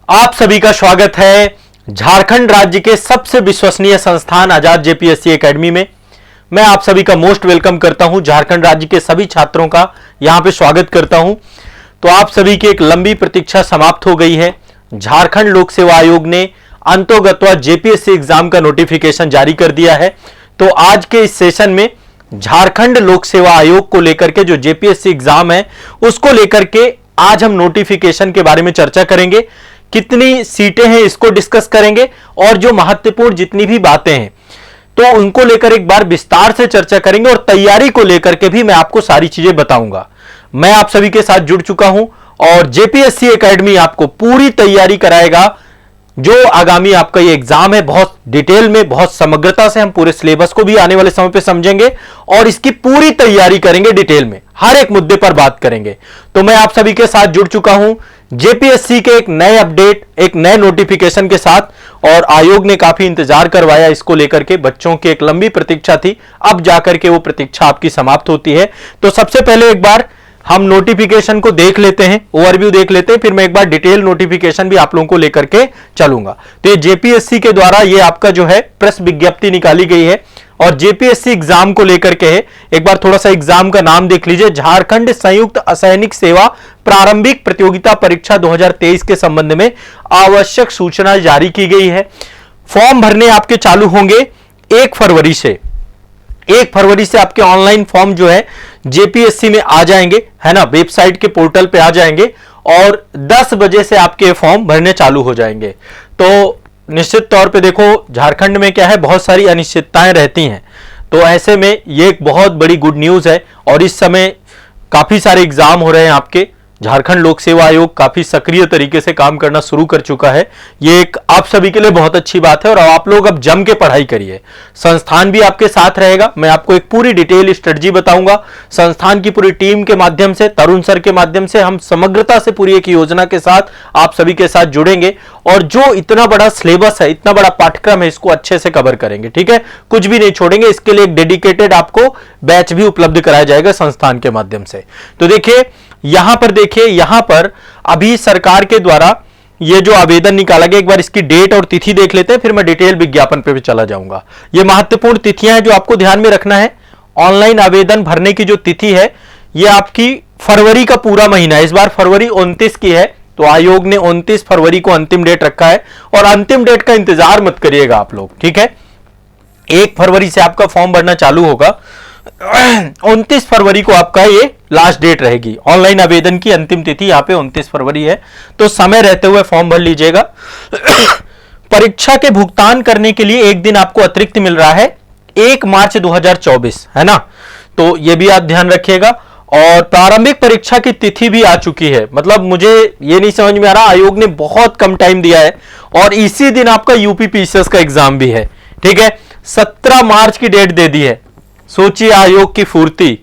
आप सभी का स्वागत है झारखंड राज्य के सबसे विश्वसनीय संस्थान आजाद जेपीएससी एकेडमी में। मैं आप सभी का मोस्ट वेलकम करता हूं। झारखंड राज्य के सभी छात्रों का यहां पे स्वागत करता हूं। तो आप सभी की एक लंबी प्रतीक्षा समाप्त हो गई है। झारखंड लोक सेवा आयोग ने अंतोगत्वा जेपीएससी एग्जाम का नोटिफिकेशन जारी कर दिया है। तो आज के इस सेशन में झारखंड लोक सेवा आयोग को लेकर के जो जेपीएससी एग्जाम है उसको लेकर के आज हम नोटिफिकेशन के बारे में चर्चा करेंगे। कितनी सीटें हैं इसको डिस्कस करेंगे और जो महत्वपूर्ण जितनी भी बातें हैं तो उनको लेकर एक बार विस्तार से चर्चा करेंगे और तैयारी को लेकर के भी मैं आपको सारी चीजें बताऊंगा। मैं आप सभी के साथ जुड़ चुका हूं और जेपीएससी एकेडमी आपको पूरी तैयारी कराएगा। जो आगामी आपका ये एग्जाम है बहुत डिटेल में, बहुत समग्रता से हम पूरे सिलेबस को भी आने वाले समय पे समझेंगे और इसकी पूरी तैयारी करेंगे। डिटेल में हर एक मुद्दे पर बात करेंगे। तो मैं आप सभी के साथ जुड़ चुका हूं जेपीएससी के एक नए अपडेट, एक नए नोटिफिकेशन के साथ। और आयोग ने काफी इंतजार करवाया इसको लेकर के। बच्चों की एक लंबी प्रतीक्षा थी, अब जाकर के वो प्रतीक्षा आपकी समाप्त होती है। तो सबसे पहले एक बार हम नोटिफिकेशन को देख लेते हैं, ओवरव्यू देख लेते हैं, फिर मैं एक बार डिटेल नोटिफिकेशन भी आप लोगों को लेकर के चलूंगा। तो ये जेपीएससी के द्वारा ये आपका जो है प्रेस विज्ञप्ति निकाली गई है और जेपीएससी एग्जाम को लेकर के है। एक बार थोड़ा सा एग्जाम का नाम देख लीजिए, झारखंड संयुक्त असैनिक सेवा प्रारंभिक प्रतियोगिता परीक्षा 2023 के संबंध में आवश्यक सूचना जारी की गई है। फॉर्म भरने आपके चालू होंगे 1 फरवरी से। 1 फरवरी से आपके ऑनलाइन फॉर्म जो है जेपीएससी में आ जाएंगे, है ना, वेबसाइट के पोर्टल पे आ जाएंगे और 10 बजे से आपके फॉर्म भरने चालू हो जाएंगे। तो निश्चित तौर पे देखो झारखंड में क्या है, बहुत सारी अनिश्चितताएं रहती हैं। तो ऐसे में ये एक बहुत बड़ी गुड न्यूज है और इस समय काफी सारे एग्जाम हो रहे हैं आपके। झारखंड लोक सेवा आयोग काफी सक्रिय तरीके से काम करना शुरू कर चुका है। ये एक आप सभी के लिए बहुत अच्छी बात है और आप लोग अब जम के पढ़ाई करिए। संस्थान भी आपके साथ रहेगा। मैं आपको एक पूरी डिटेल स्ट्रेटजी बताऊंगा। संस्थान की पूरी टीम के माध्यम से, तरुण सर के माध्यम से हम समग्रता से पूरी एक योजना के साथ आप सभी के साथ जुड़ेंगे और जो इतना बड़ा सिलेबस है, इतना बड़ा पाठ्यक्रम है, इसको अच्छे से कवर करेंगे। ठीक है, कुछ भी नहीं छोड़ेंगे। इसके लिए एक डेडिकेटेड आपको बैच भी उपलब्ध कराया जाएगा संस्थान के माध्यम से। तो देखिए यहां पर, देखिए यहां पर अभी सरकार के द्वारा ये जो आवेदन निकाला गया, एक बार इसकी डेट और तिथि देख लेते हैं, फिर मैं डिटेल विज्ञापन पे भी चला जाऊंगा। ये महत्वपूर्ण तिथियां हैं जो आपको ध्यान में रखना है। ऑनलाइन आवेदन भरने की जो तिथि है ये आपकी फरवरी का पूरा महीना है। इस बार फरवरी 29 की है, तो आयोग ने 29 फरवरी को अंतिम डेट रखा है और अंतिम डेट का इंतजार मत करिएगा आप लोग। ठीक है, 1 फरवरी से आपका फॉर्म भरना चालू होगा। 29 फरवरी को आपका ये लास्ट डेट रहेगी। ऑनलाइन आवेदन की अंतिम तिथि यहाँ पे 29 फरवरी है, तो समय रहते हुए फॉर्म भर लीजिएगा। परीक्षा के भुगतान करने के लिए एक दिन आपको अतिरिक्त मिल रहा है, 1 मार्च 2024, है ना। तो ये भी आप ध्यान रखिएगा। और प्रारंभिक परीक्षा की तिथि भी आ चुकी है। मतलब मुझे ये नहीं समझ में आ रहा, आयोग ने बहुत कम टाइम दिया है और इसी दिन आपका यूपीपीसीएस का एग्जाम भी है। ठीक है, 17 मार्च की डेट दे दी है। सोचिए आयोग की फुर्ती,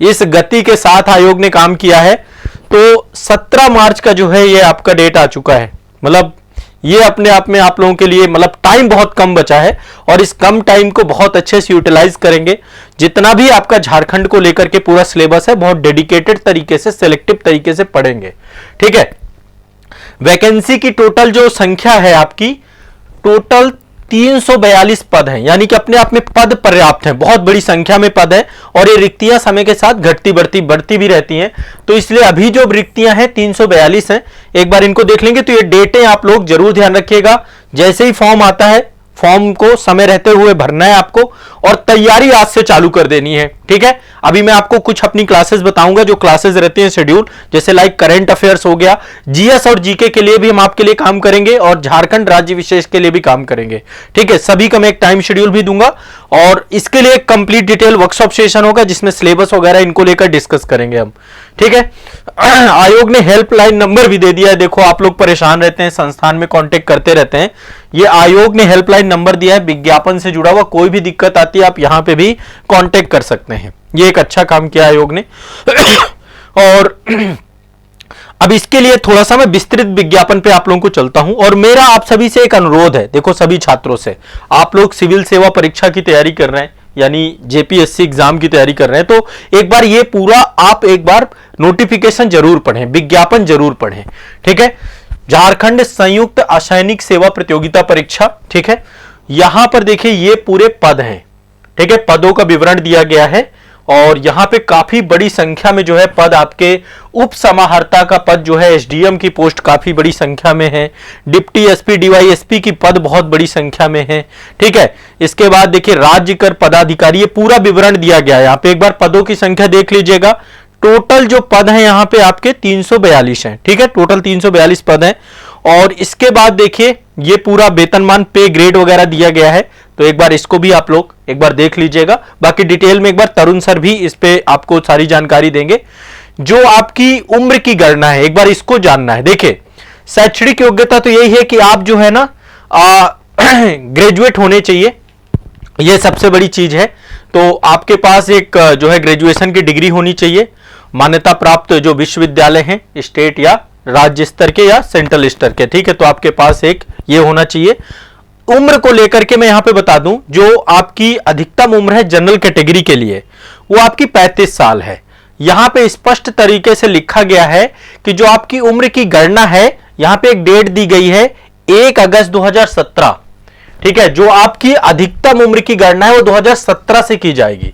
इस गति के साथ आयोग ने काम किया है। तो 17 मार्च का जो है ये आपका डेट आ चुका है। मतलब ये अपने आप में आप लोगों के लिए मतलब टाइम बहुत कम बचा है और इस कम टाइम को बहुत अच्छे से यूटिलाइज करेंगे। जितना भी आपका झारखंड को लेकर के पूरा सिलेबस है बहुत डेडिकेटेड तरीके से, सिलेक्टिव तरीके से पढ़ेंगे। ठीक है, वैकेंसी की टोटल जो संख्या है आपकी, टोटल 342 पद हैं, यानी कि अपने आप में पद पर्याप्त हैं। बहुत बड़ी संख्या में पद हैं और ये रिक्तियां समय के साथ घटती बढ़ती भी रहती हैं। तो इसलिए अभी जो रिक्तियां हैं 342 हैं। एक बार इनको देख लेंगे। तो ये डेटें आप लोग जरूर ध्यान रखिएगा। जैसे ही फॉर्म आता है, फॉर्म को समय रहते हुए भरना है आपको और तैयारी आज से चालू कर देनी है। ठीक है, अभी मैं आपको कुछ अपनी क्लासेस बताऊंगा जो क्लासेस रहती हैं शेड्यूल, जैसे लाइक करंट अफेयर्स हो गया, जीएस और जीके के लिए भी हम आपके लिए काम करेंगे और झारखंड राज्य विशेष के लिए भी काम करेंगे। ठीक है, सभी का मैं एक टाइम शेड्यूल भी दूंगा और इसके लिए एक कंप्लीट डिटेल वर्कशॉप सेशन होगा जिसमें सिलेबस वगैरह इनको लेकर डिस्कस करेंगे हम। ठीक है, आयोग ने हेल्पलाइन नंबर भी दे दिया है। देखो आप लोग परेशान रहते हैं, संस्थान में कांटेक्ट करते रहते हैं। ये आयोग ने हेल्पलाइन नंबर दिया है विज्ञापन से जुड़ा हुआ। कोई भी दिक्कत आती है आप यहां पे भी कांटेक्ट कर सकते हैं। ये एक अच्छा काम किया आयोग ने। और अब इसके लिए थोड़ा सा मैं विस्तृत विज्ञापन पे आप लोगों को चलता हूं और मेरा आप सभी से एक अनुरोध है। देखो सभी छात्रों से, आप लोग सिविल सेवा परीक्षा की तैयारी कर रहे हैं, यानी जेपीएससी एग्जाम की तैयारी कर रहे हैं, तो एक बार ये पूरा आप एक बार नोटिफिकेशन जरूर पढ़ें, विज्ञापन जरूर पढ़ें। ठीक है, झारखंड संयुक्त असैनिक सेवा प्रतियोगिता परीक्षा, ठीक है। यहां पर देखिए ये पूरे पद हैं, ठीक है, पदों का विवरण दिया गया है और यहां पे काफी बड़ी संख्या में जो है पद आपके उप समाहर्ता का पद जो है एसडीएम की पोस्ट काफी बड़ी संख्या में है, डिप्टी एसपी डीवाईएसपी की पद बहुत बड़ी संख्या में है, ठीक है। इसके बाद देखिए राज्य कर पदाधिकारी, ये पूरा विवरण दिया गया है। यहां पे एक बार पदों की संख्या देख लीजिएगा, टोटल जो पद हैं यहां पे आपके 342 हैं, ठीक है, टोटल 342 पद हैं। और इसके बाद देखिए ये पूरा वेतनमान पे ग्रेड वगैरह दिया गया है, तो एक बार इसको भी आप लोग एक बार देख लीजिएगा। बाकी डिटेल में एक बार तरुण सर भी इस पे आपको सारी जानकारी देंगे। जो आपकी उम्र की गणना है एक बार इसको जानना है। देखिए शैक्षणिक योग्यता तो यही है कि आप जो है ना ग्रेजुएट होने चाहिए, यह सबसे बड़ी चीज है। तो आपके पास एक जो है ग्रेजुएशन की डिग्री होनी चाहिए, मान्यता प्राप्त जो विश्वविद्यालय हैं स्टेट या राज्य स्तर के या सेंट्रल स्तर के, ठीक है। तो आपके पास एक ये होना चाहिए। उम्र को लेकर के मैं यहां पे बता दूं, जो आपकी अधिकतम उम्र है जनरल कैटेगरी के लिए वो आपकी 35 साल है। यहां पे स्पष्ट तरीके से लिखा गया है कि जो आपकी उम्र की गणना है, यहां पे एक डेट दी गई है 1 अगस्त 2017, ठीक है। जो आपकी अधिकतम उम्र की गणना है वो 2017 से की जाएगी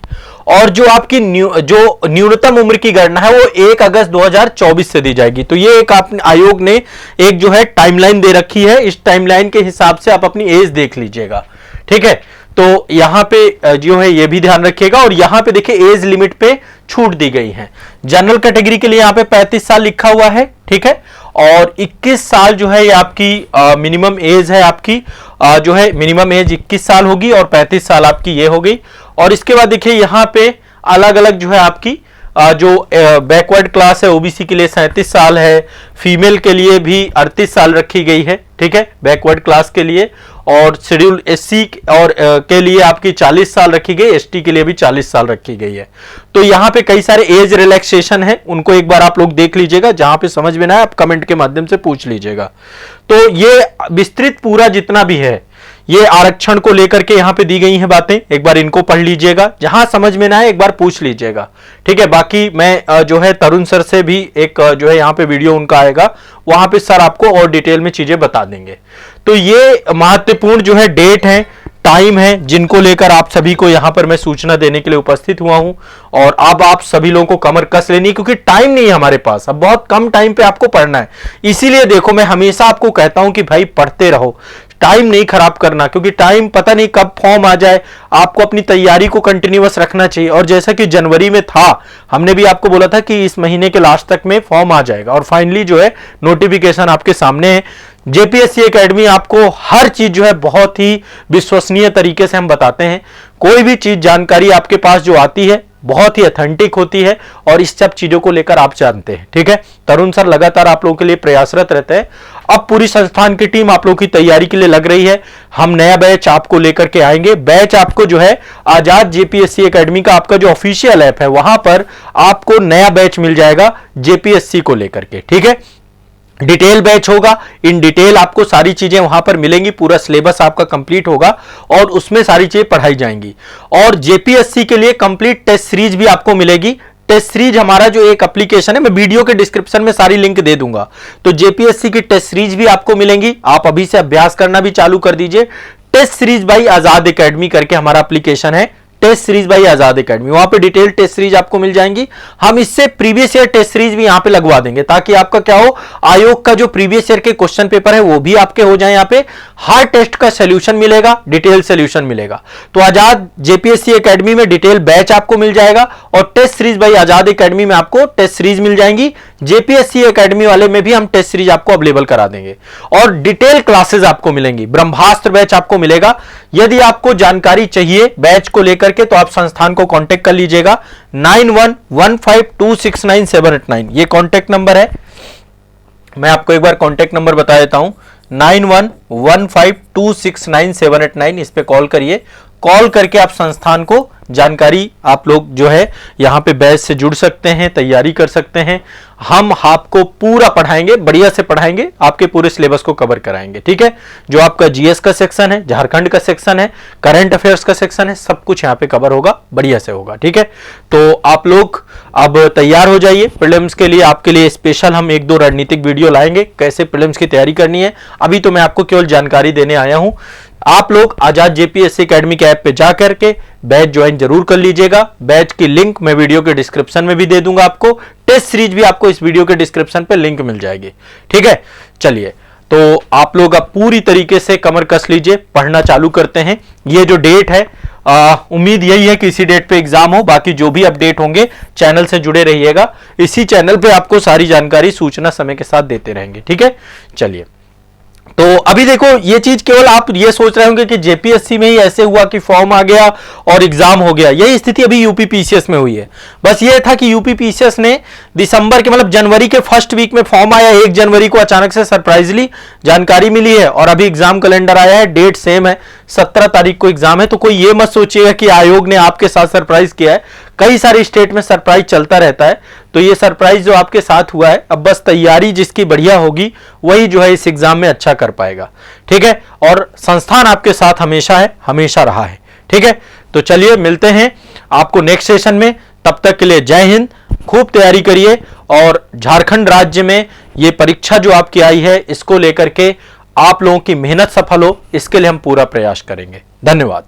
और जो आपकी जो न्यूनतम उम्र की गणना है वो 1 अगस्त 2024 से दी जाएगी। तो ये एक आपने आयोग ने एक जो है टाइमलाइन दे रखी है, इस टाइमलाइन के हिसाब से आप अपनी एज देख लीजिएगा, ठीक है। तो यहां पे जो है ये भी ध्यान रखिएगा। और यहां पे देखिए एज लिमिट पे छूट दी गई है। जनरल कैटेगरी के लिए यहां पे 35 साल लिखा हुआ है, ठीक है। और 21 साल जो है ये आपकी मिनिमम एज है, आपकी जो है मिनिमम एज 21 साल होगी और 35 साल आपकी ये हो गई। और इसके बाद देखिए यहां पे अलग अलग जो है आपकी जो बैकवर्ड क्लास है ओबीसी के लिए 37 साल है, फीमेल के लिए भी 38 साल रखी गई है, ठीक है, बैकवर्ड क्लास के लिए। और शेड्यूल एससी और के लिए आपकी 40 साल रखी गई, एसटी के लिए भी 40 साल रखी गई है। तो यहां पे कई सारे एज रिलैक्सेशन है, उनको एक बार आप लोग देख लीजिएगा, जहां पे समझ में ना आए आप कमेंट के माध्यम से पूछ लीजिएगा। तो ये विस्तृत पूरा जितना भी है ये आरक्षण को लेकर के यहां पे दी गई हैं बातें, एक बार इनको पढ़ लीजिएगा, जहां समझ में ना आए एक बार पूछ लीजिएगा, ठीक है। बाकी मैं जो है तरुण सर से भी एक जो है यहां पे वीडियो उनका आएगा, वहां पे सर आपको और डिटेल में चीजें बता देंगे। तो ये महत्वपूर्ण जो है डेट है, टाइम है, जिनको लेकर आप सभी को यहां पर मैं सूचना देने के लिए उपस्थित हुआ हूं। और अब आप सभी लोगों को कमर कस लेनी, क्योंकि टाइम नहीं है हमारे पास, अब बहुत कम टाइम पे आपको पढ़ना है। इसीलिए देखो मैं हमेशा आपको कहता हूं कि भाई पढ़ते रहो, टाइम नहीं खराब करना, क्योंकि टाइम पता नहीं कब फॉर्म आ जाए। आपको अपनी तैयारी को कंटिन्यूअस रखना चाहिए। और जैसा कि जनवरी में था, हमने भी आपको बोला था कि इस महीने के लास्ट तक में फॉर्म आ जाएगा और फाइनली जो है नोटिफिकेशन आपके सामने है। जेपीएससी एकेडमी आपको हर चीज जो है बहुत ही विश्वसनीय तरीके से हम बताते हैं। कोई भी चीज जानकारी आपके पास जो आती है बहुत ही ऑथेंटिक होती है और इस सब चीजों को लेकर आप जानते हैं, ठीक है। तरुण सर लगातार आप लोगों के लिए प्रयासरत रहते हैं। अब पूरी संस्थान की टीम आप लोगों की तैयारी के लिए लग रही है। हम नया बैच आपको लेकर के आएंगे। बैच आपको जो है आजाद जेपीएससी एकेडमी का आपका जो ऑफिशियल ऐप है वहां पर आपको नया बैच मिल जाएगा जेपीएससी को लेकर के, ठीक है। डिटेल बैच होगा, इन डिटेल आपको सारी चीजें वहां पर मिलेंगी, पूरा सिलेबस आपका कंप्लीट होगा और उसमें सारी चीजें पढ़ाई जाएंगी। और जेपीएससी के लिए कंप्लीट टेस्ट सीरीज भी आपको मिलेगी। टेस्ट सीरीज हमारा जो एक एप्लीकेशन है, मैं वीडियो के डिस्क्रिप्शन में सारी लिंक दे दूंगा, तो जेपीएससी की टेस्ट सीरीज भी आपको मिलेंगी। आप अभी से अभ्यास करना भी चालू कर दीजिए। Test series by Azad Academy करके हमारा एप्लीकेशन है, test series by Azad Academy, वहां पे डिटेल टेस्ट सीरीज आपको मिल जाएंगी। हम इससे प्रीवियस ईयर टेस्ट सीरीज भी यहां पे लगवा देंगे, ताकि आपका क्या हो, आयोग का जो प्रीवियस ईयर के क्वेश्चन पेपर है वो भी आपके हो जाए। यहां पे हर टेस्ट का सोल्यूशन मिलेगा, डिटेल सोल्यूशन मिलेगा। तो आजाद जेपीएससी एकेडमी में डिटेल बैच आपको मिल जाएगा और test series by Azad Academy में आपको टेस्ट सीरीज मिल जाएंगी। जेपीएससी एकेडमी वाले में भी हम टेस्ट सीरीज आपको अवेलेबल करा देंगे और डिटेल क्लासेस आपको मिलेंगी। ब्रह्मास्त्र बैच आपको मिलेगा। यदि आपको जानकारी चाहिए बैच को लेकर के तो आप संस्थान को कांटेक्ट कर लीजिएगा। 9115269789 ये कांटेक्ट नंबर है। मैं आपको एक बार कांटेक्ट नंबर बता देता हूं, 9115269789, इस पे कॉल करिए। कॉल करके आप संस्थान को जानकारी आप लोग जो है यहाँ पे बैच से जुड़ सकते हैं, तैयारी कर सकते हैं। हम आपको पूरा पढ़ाएंगे, बढ़िया से पढ़ाएंगे, आपके पूरे सिलेबस को कवर कराएंगे। ठीक है, जो आपका जीएस का सेक्शन है, झारखंड का सेक्शन है, करंट अफेयर्स का सेक्शन है, सब कुछ यहाँ पे कवर होगा, बढ़िया से होगा। ठीक है, तो आप लोग अब तैयार हो जाइए प्रीलिम्स के लिए। आपके लिए स्पेशल हम 1-2 रणनीतिक वीडियो लाएंगे कैसे प्रीलिम्स की तैयारी करनी है। अभी तो मैं आपको केवल जानकारी देने आया हूं। आप लोग आजाद जेपीएससी एकेडमी के ऐप पे जा करके बैच ज्वाइन जरूर कर लीजिएगा। बैच की लिंक मैं वीडियो के डिस्क्रिप्शन में भी दे दूंगा आपको, टेस्ट सीरीज भी आपको इस वीडियो के डिस्क्रिप्शन पे लिंक मिल जाएगी। ठीक है, चलिए तो आप लोग अब पूरी तरीके से कमर कस लीजिए, पढ़ना चालू करते हैं। ये जो डेट है, उम्मीद यही है कि इसी डेट पे एग्जाम हो। बाकी जो भी अपडेट होंगे चैनल से जुड़े रहिएगा, इसी चैनल पे आपको सारी जानकारी सूचना समय के साथ देते रहेंगे। ठीक है, चलिए तो अभी देखो, ये चीज केवल आप ये सोच रहे होंगे कि जेपीएससी में ही ऐसे हुआ कि फॉर्म आ गया और एग्जाम हो गया। यही स्थिति अभी यूपी पीसीएस में हुई है। बस ये था कि यूपी पीसीएस ने दिसंबर के मतलब जनवरी के फर्स्ट वीक में फॉर्म आया, 1 जनवरी को अचानक से सरप्राइजली जानकारी मिली है और अभी एग्जाम कैलेंडर आया है, डेट सेम है, 17 तारीख को एग्जाम है। तो कोई ये मत सोचिएगा कि आयोग ने आपके साथ सरप्राइज किया है। कई सारे स्टेट में सरप्राइज चलता रहता है, तो ये सरप्राइज जो आपके साथ हुआ है, अब बस तैयारी जिसकी बढ़िया होगी वही जो है इस एग्जाम में अच्छा कर पाएगा। ठीक है, और संस्थान आपके साथ हमेशा है, हमेशा रहा है। ठीक है, तो चलिए मिलते हैं आपको नेक्स्ट सेशन में। तब तक के लिए जय हिंद, खूब तैयारी करिए और झारखंड राज्य में ये परीक्षा जो आपकी आई है इसको लेकर के आप लोगों की मेहनत सफल हो, इसके लिए हम पूरा प्रयास करेंगे। धन्यवाद।